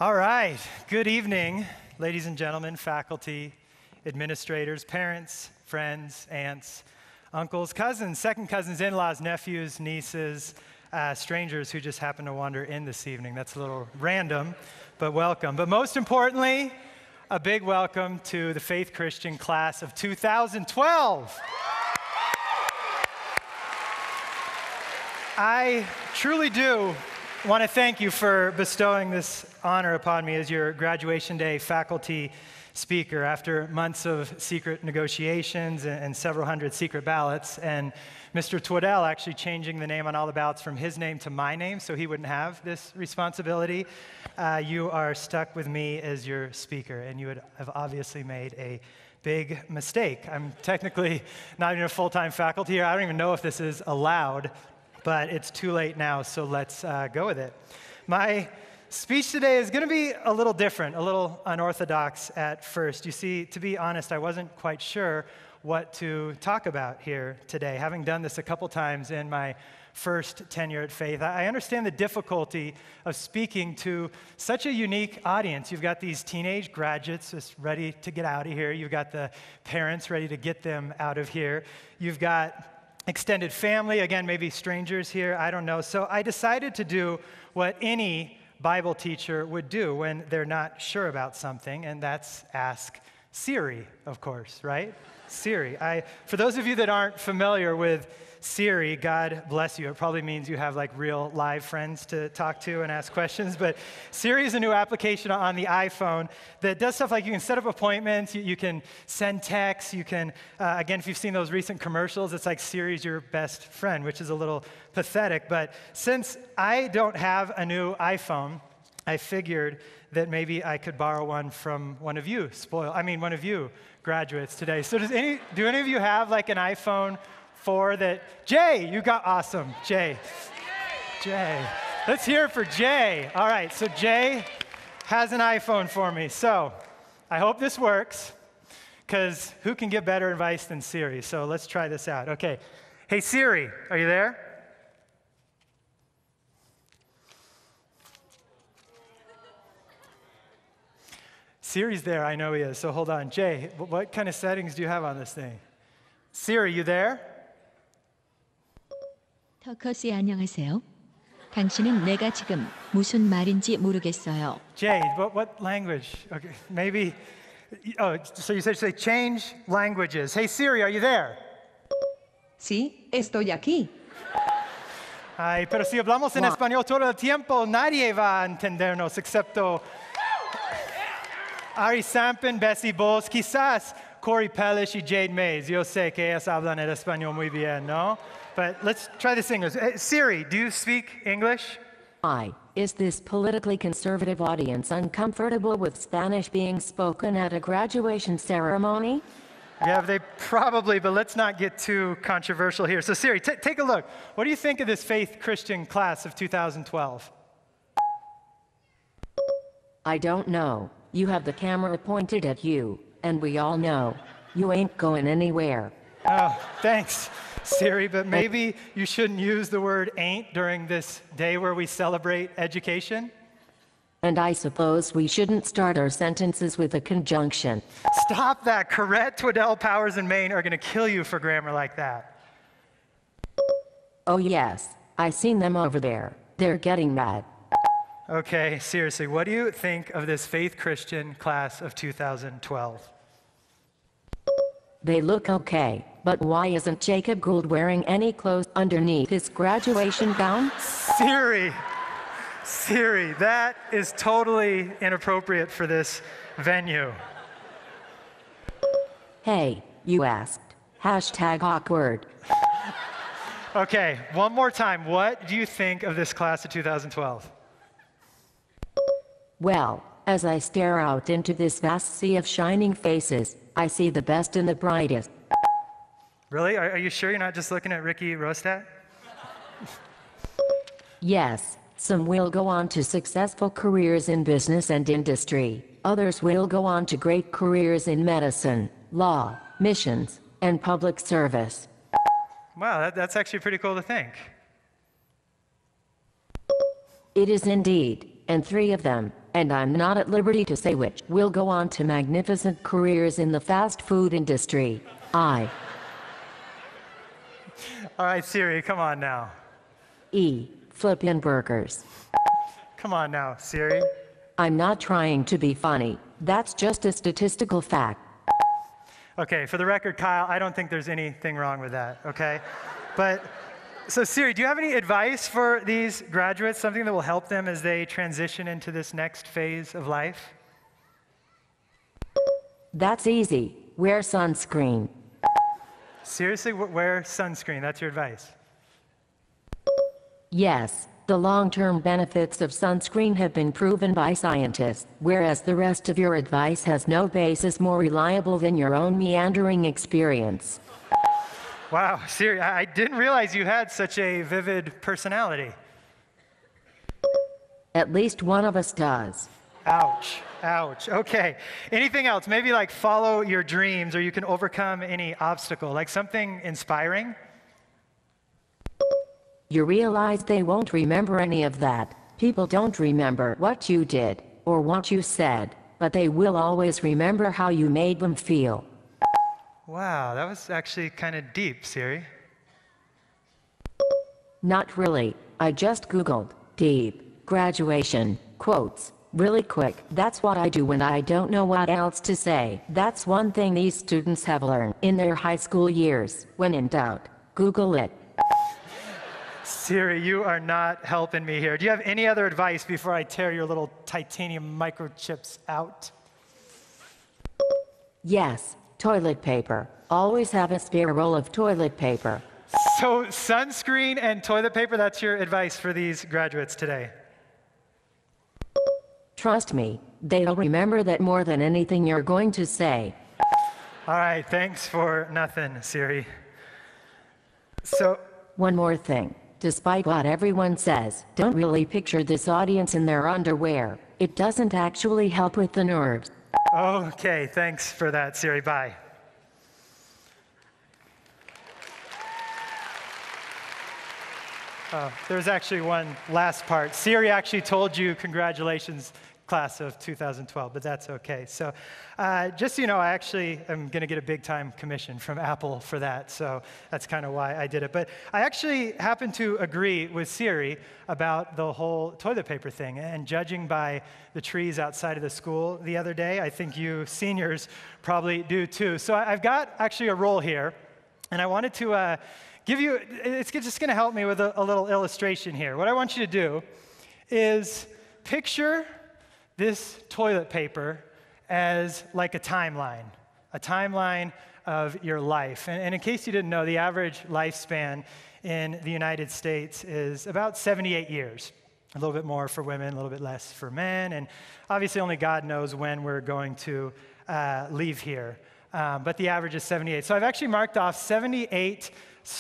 All right, good evening, ladies and gentlemen, faculty, administrators, parents, friends, aunts, uncles, cousins, second cousins, in-laws, nephews, nieces, strangers who just happen to wander in this evening. That's a little random, but welcome. But most importantly, a big welcome to the Faith Christian class of 2012. I truly do want to thank you for bestowing this honor upon me as your graduation day faculty speaker after months of secret negotiations and several hundred secret ballots, and Mr. Twaddell actually changing the name on all the ballots from his name to my name so he wouldn't have this responsibility. You are stuck with me as your speaker, and you have obviously made a big mistake. I'm technically not even a full-time faculty here. I don't even know if this is allowed, but it's too late now, so let's go with it. My speech today is going to be a little different, a little unorthodox at first. You see, to be honest, I wasn't quite sure what to talk about here today. Having done this a couple times in my first tenure at Faith, I understand the difficulty of speaking to such a unique audience. You've got these teenage graduates just ready to get out of here. You've got the parents ready to get them out of here. You've got extended family, again, maybe strangers here, I don't know. So I decided to do what any Bible teacher would do when they're not sure about something, and that's ask Siri, of course, right? Siri. For those of you that aren't familiar with Siri, God bless you. It probably means you have like real live friends to talk to and ask questions, but Siri is a new application on the iPhone that does stuff like you can set up appointments, you can send texts, you can, again, if you've seen those recent commercials, it's like Siri's your best friend, which is a little pathetic, but since I don't have a new iPhone, I figured that maybe I could borrow one from one of you graduates today. So do any of you have like an iPhone 4 that, Jay, you got awesome, Jay. Let's hear it for Jay. All right, so Jay has an iPhone for me. So I hope this works, because who can give better advice than Siri? So let's try this out. Okay, hey Siri, are you there? Siri's there, I know he is, so hold on. Jay, what kind of settings do you have on this thing? Siri, you there? 터커씨 안녕하세요. 당신은 내가 지금 무슨 말인지 모르겠어요. Jay, what language? Okay, maybe, so you said say change languages. Hey Siri, are you there? Sí, estoy aquí. Ay, pero si hablamos en español todo el tiempo, nadie va a entendernos excepto Ari Sampin, Bessie Bowles, quizás Corey Pellish y Jade Mays. Yo sé que ellas hablan el español muy bien, ¿no? But let's try this English. Siri, do you speak English? Hi, is this politically conservative audience uncomfortable with Spanish being spoken at a graduation ceremony? Yeah, they probably, but let's not get too controversial here. So Siri, take a look. What do you think of this Faith Christian class of 2012? I don't know. You have the camera pointed at you, and we all know you ain't going anywhere. Oh, thanks, Siri, but maybe you shouldn't use the word ain't during this day where we celebrate education? And I suppose we shouldn't start our sentences with a conjunction. Stop that. Correct, Twaddell, Powers, and Maine are going to kill you for grammar like that. Oh yes, I seen them over there. They're getting mad. Okay, seriously, what do you think of this Faith Christian class of 2012? They look okay, but why isn't Jacob Gould wearing any clothes underneath his graduation gown? Siri, that is totally inappropriate for this venue. Hey, you asked. #awkward. Okay, one more time. What do you think of this class of 2012? Well, as I stare out into this vast sea of shining faces, I see the best and the brightest. Really? Are you sure you're not just looking at Ricky Rostat? Yes, some will go on to successful careers in business and industry. Others will go on to great careers in medicine, law, missions, and public service. Wow, that's actually pretty cool to think. It is indeed, and 3 of them, and I'm not at liberty to say which, will go on to magnificent careers in the fast food industry. I. All right, Siri, come on now. E. Flippin' burgers. Come on now, Siri. I'm not trying to be funny. That's just a statistical fact. Okay, for the record, Kyle, I don't think there's anything wrong with that, okay? But, so Siri, do you have any advice for these graduates, something that will help them as they transition into this next phase of life? That's easy. Wear sunscreen. Seriously, wear sunscreen, that's your advice? Yes, the long-term benefits of sunscreen have been proven by scientists, whereas the rest of your advice has no basis more reliable than your own meandering experience. Wow, Siri, I didn't realize you had such a vivid personality. At least one of us does. Ouch, ouch. Okay, anything else? Maybe like follow your dreams, or you can overcome any obstacle, like something inspiring? You realize they won't remember any of that. People don't remember what you did, or what you said, but they will always remember how you made them feel. Wow, that was actually kind of deep, Siri. Not really. I just Googled deep graduation quotes really quick. That's what I do when I don't know what else to say. That's one thing these students have learned in their high school years. When in doubt, Google it. Siri, you are not helping me here. Do you have any other advice before I tear your little titanium microchips out? Yes, toilet paper. Always have a spare roll of toilet paper. So sunscreen and toilet paper, that's your advice for these graduates today? Trust me, they'll remember that more than anything you're going to say. All right, thanks for nothing, Siri. So, one more thing. Despite what everyone says, don't really picture this audience in their underwear. It doesn't actually help with the nerves. okay, thanks for that, Siri. Bye. There's actually one last part. Siri actually told you congratulations, class of 2012, but that's okay. So just so you know, I actually am going to get a big-time commission from Apple for that, so that's kind of why I did it. But I actually happen to agree with Siri about the whole toilet paper thing, and judging by the trees outside of the school the other day, I think you seniors probably do too. So I've got actually a roll here, and I wanted to give you, it's just going to help me with a little illustration here. What I want you to do is picture this toilet paper as like a timeline of your life. And in case you didn't know, the average lifespan in the United States is about 78 years. A little bit more for women, a little bit less for men. And obviously only God knows when we're going to leave here. But the average is 78. So I've actually marked off 78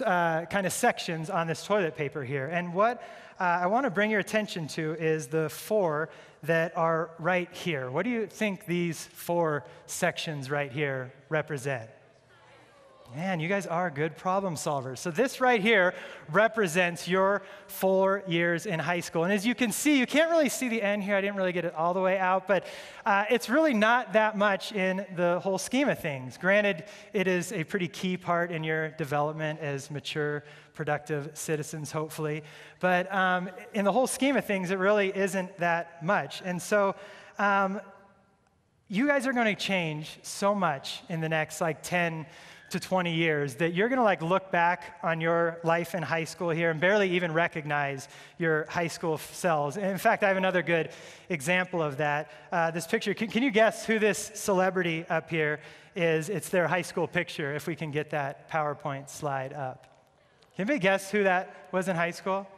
kind of sections on this toilet paper here. And what I want to bring your attention to is the 4 that are right here. What do you think these 4 sections right here represent? Man, you guys are good problem solvers. So this right here represents your 4 years in high school. And as you can see, you can't really see the end here. I didn't really get it all the way out, but it's really not that much in the whole scheme of things. Granted, it is a pretty key part in your development as mature, productive citizens, hopefully. But in the whole scheme of things, it really isn't that much. And so you guys are going to change so much in the next 10 to 20 years that you're going to look back on your life in high school here and barely even recognize your high school selves. In fact, I have another good example of that. This picture, can you guess who this celebrity up here is? It's their high school picture, if we can get that PowerPoint slide up. Can anybody guess who that was in high school?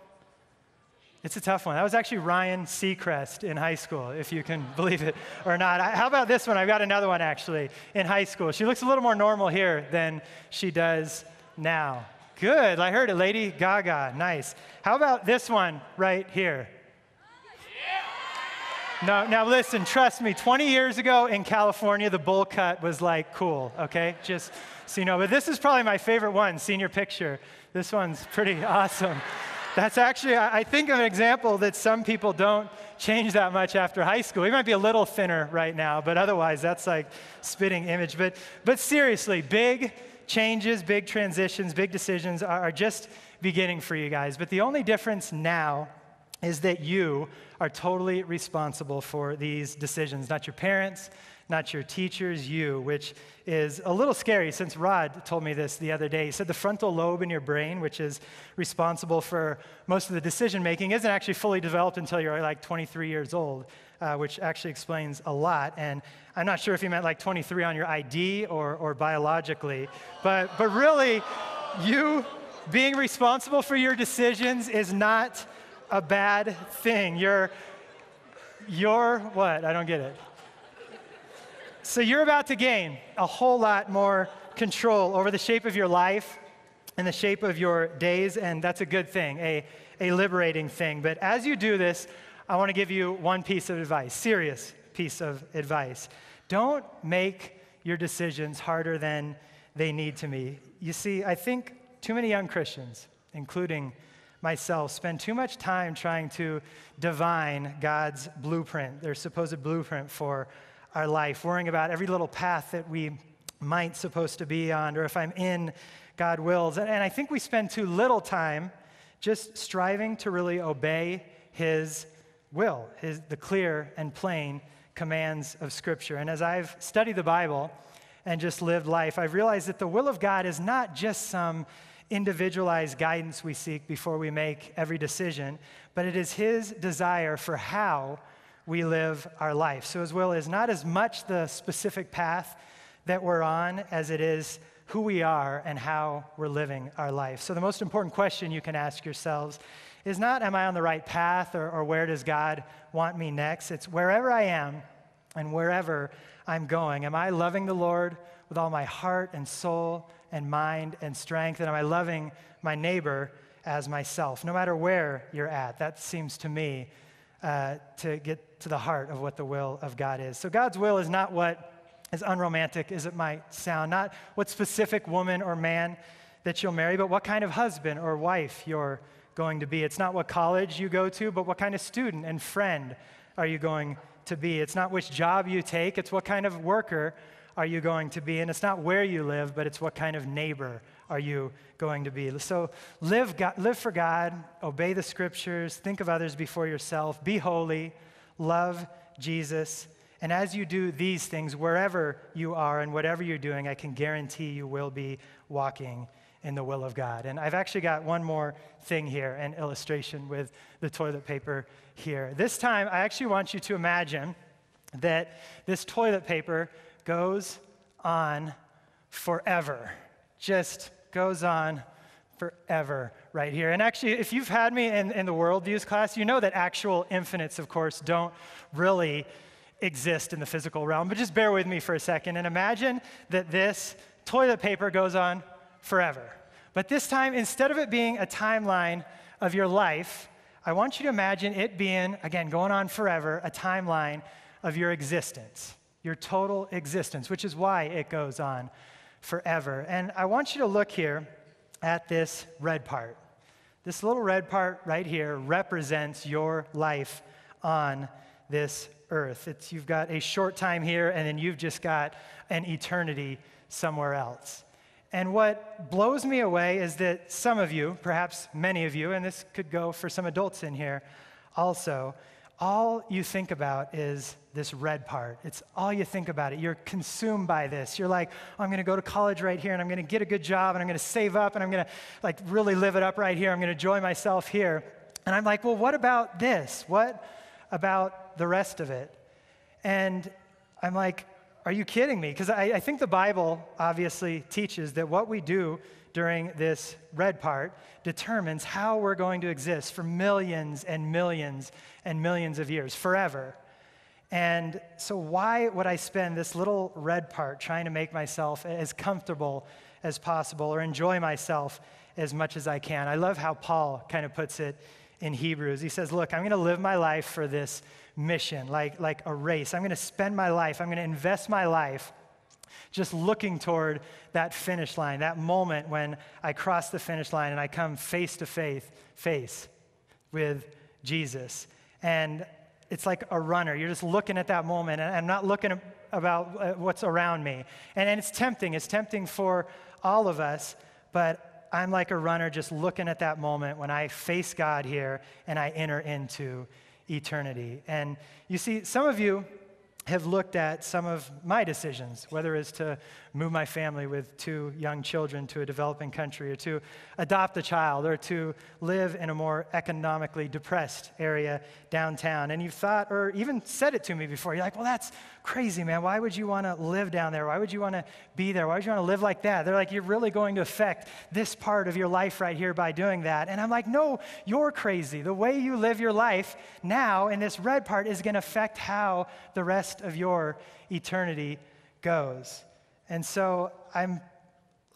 It's a tough one. That was actually Ryan Seacrest in high school, if you can believe it or not. How about this one? I've got another one, actually, in high school. She looks a little more normal here than she does now. Good. I heard it. Lady Gaga. Nice. How about this one right here? No, now listen, trust me, 20 years ago in California, the bowl cut was cool, okay? Just so you know. But this is probably my favorite one, senior picture. This one's pretty awesome. That's actually, I think, of an example that some people don't change that much after high school. He might be a little thinner right now, but otherwise that's like spitting image. But seriously, big changes, big transitions, big decisions are just beginning for you guys. But the only difference now is that you are totally responsible for these decisions, not your parents, not your teachers, you, which is a little scary since Rod told me this the other day. He said the frontal lobe in your brain, which is responsible for most of the decision making, isn't actually fully developed until you're like 23 years old, which actually explains a lot. And I'm not sure if he meant like 23 on your ID or biologically, but really, you being responsible for your decisions is not a bad thing. You're what? I don't get it. So you're about to gain a whole lot more control over the shape of your life and the shape of your days, and that's a good thing, a liberating thing. But as you do this, I want to give you one piece of advice, serious piece of advice. Don't make your decisions harder than they need to be. You see, I think too many young Christians, including myself, spend too much time trying to divine God's blueprint, their supposed blueprint for our life, worrying about every little path that we might supposed to be on, or if I'm in God's wills. And I think we spend too little time just striving to really obey His will, the clear and plain commands of Scripture. And as I've studied the Bible and just lived life, I've realized that the will of God is not just some individualized guidance we seek before we make every decision, but it is His desire for how we live our life. So His will is not as much the specific path that we're on as it is who we are and how we're living our life. So the most important question you can ask yourselves is not, am I on the right path, or where does God want me next? It's wherever I am and wherever I'm going. Am I loving the Lord with all my heart and soul and mind and strength? And am I loving my neighbor as myself? No matter where you're at, that seems to me to get to the heart of what the will of God is. So God's will is not what, as unromantic as it might sound, not what specific woman or man that you'll marry, but what kind of husband or wife you're going to be. It's not what college you go to, but what kind of student and friend are you going to be. It's not which job you take, it's what kind of worker are you going to be. And it's not where you live, but it's what kind of neighbor are you going to be. So live for God, obey the Scriptures, think of others before yourself, be holy, love Jesus. And as you do these things, wherever you are and whatever you're doing, I can guarantee you will be walking in the will of God. And I've actually got one more thing here, an illustration with the toilet paper here. This time, I actually want you to imagine that this toilet paper goes on forever. Just goes on forever right here. And actually, if you've had me in the worldviews class, you know that actual infinites, of course, don't really exist in the physical realm. But just bear with me for a second and imagine that this toilet paper goes on forever. But this time, instead of it being a timeline of your life, I want you to imagine it being, again, going on forever, a timeline of your existence, your total existence, which is why it goes on forever. And I want you to look here at this red part. This little red part right here represents your life on this earth. You've got a short time here, and then you've just got an eternity somewhere else. And what blows me away is that some of you, perhaps many of you, and this could go for some adults in here also, all you think about is this red part. It's all you think about it. You're consumed by this. You're like, oh, I'm going to go to college right here, and I'm going to get a good job, and I'm going to save up, and I'm going to like really live it up right here. I'm going to enjoy myself here. And I'm like, well, what about this? What about the rest of it? And I'm like, are you kidding me? Because I think the Bible obviously teaches that what we do during this red part determines how we're going to exist for millions and millions and millions of years, forever. And so why would I spend this little red part trying to make myself as comfortable as possible or enjoy myself as much as I can? I love how Paul kind of puts it in Hebrews. He says, look, I'm going to live my life for this mission, like a race. I'm going to spend my life, I'm going to invest my life just looking toward that finish line, that moment when I cross the finish line and I come face to face with Jesus. And it's like a runner. You're just looking at that moment, and I'm not looking about what's around me. And it's tempting. It's tempting for all of us, but I'm like a runner just looking at that moment when I face God here and I enter into eternity. And you see, some of you have looked at some of my decisions, whether it's to move my family with 2 young children to a developing country, or to adopt a child, or to live in a more economically depressed area downtown. And you've thought, or even said it to me before, you're like, well, that's crazy, man. Why would you want to live down there? Why would you want to be there? Why would you want to live like that? They're like, you're really going to affect this part of your life right here by doing that. And I'm like, no, you're crazy. The way you live your life now in this red part is going to affect how the rest of your eternity goes. And so I'm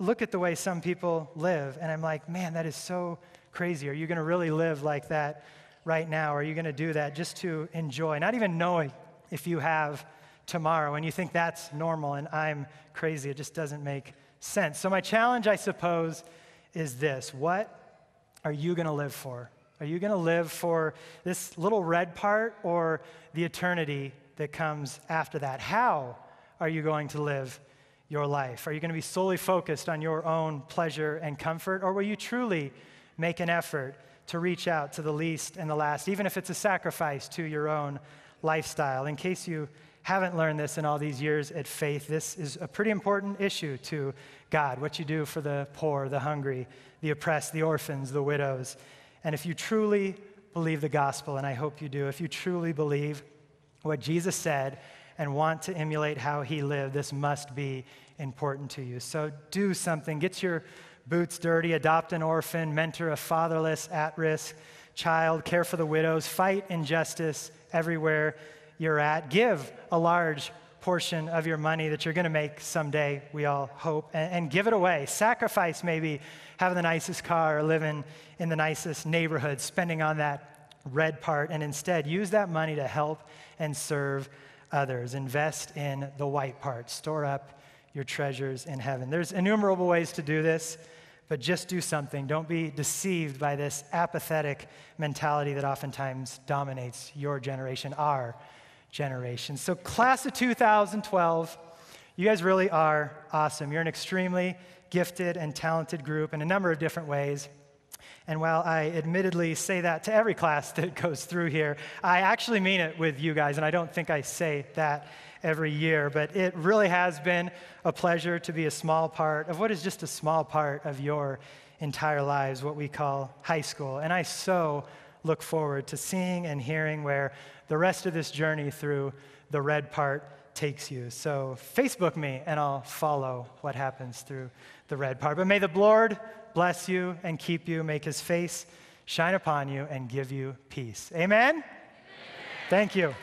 look at the way some people live, and I'm like, man, that is so crazy. Are you going to really live like that right now? Are you going to do that just to enjoy, not even knowing if you have tomorrow? And you think that's normal, and I'm crazy. It just doesn't make sense. So my challenge, I suppose, is this. What are you going to live for? Are you going to live for this little red part or the eternity that comes after that? How are you going to live your life? Are you going to be solely focused on your own pleasure and comfort, or will you truly make an effort to reach out to the least and the last, even if it's a sacrifice to your own lifestyle? In case you haven't learned this in all these years at Faith, this is a pretty important issue to God, what you do for the poor, the hungry, the oppressed, the orphans, the widows. And if you truly believe the gospel, and I hope you do, if you truly believe what Jesus said and want to emulate how he lived, this must be important to you. So do something. Get your boots dirty, adopt an orphan, mentor a fatherless, at-risk child, care for the widows, fight injustice everywhere you're at. Give a large portion of your money that you're going to make someday, we all hope, and give it away. Sacrifice maybe having the nicest car or living in the nicest neighborhood, spending on that red part, and instead use that money to help and serve others. Invest in the white part. Store up your treasures in heaven. There's innumerable ways to do this, but just do something. Don't be deceived by this apathetic mentality that oftentimes dominates your generation, our generation. So class of 2012, you guys really are awesome. You're an extremely gifted and talented group in a number of different ways. And while I admittedly say that to every class that goes through here, I actually mean it with you guys, and I don't think I say that every year, but it really has been a pleasure to be a small part of what is just a small part of your entire lives, what we call high school. And I so look forward to seeing and hearing where the rest of this journey through the red part takes you. So Facebook me, and I'll follow what happens through the red part. But may the Lord bless you and keep you, make his face shine upon you, and give you peace. Amen? Amen. Thank you.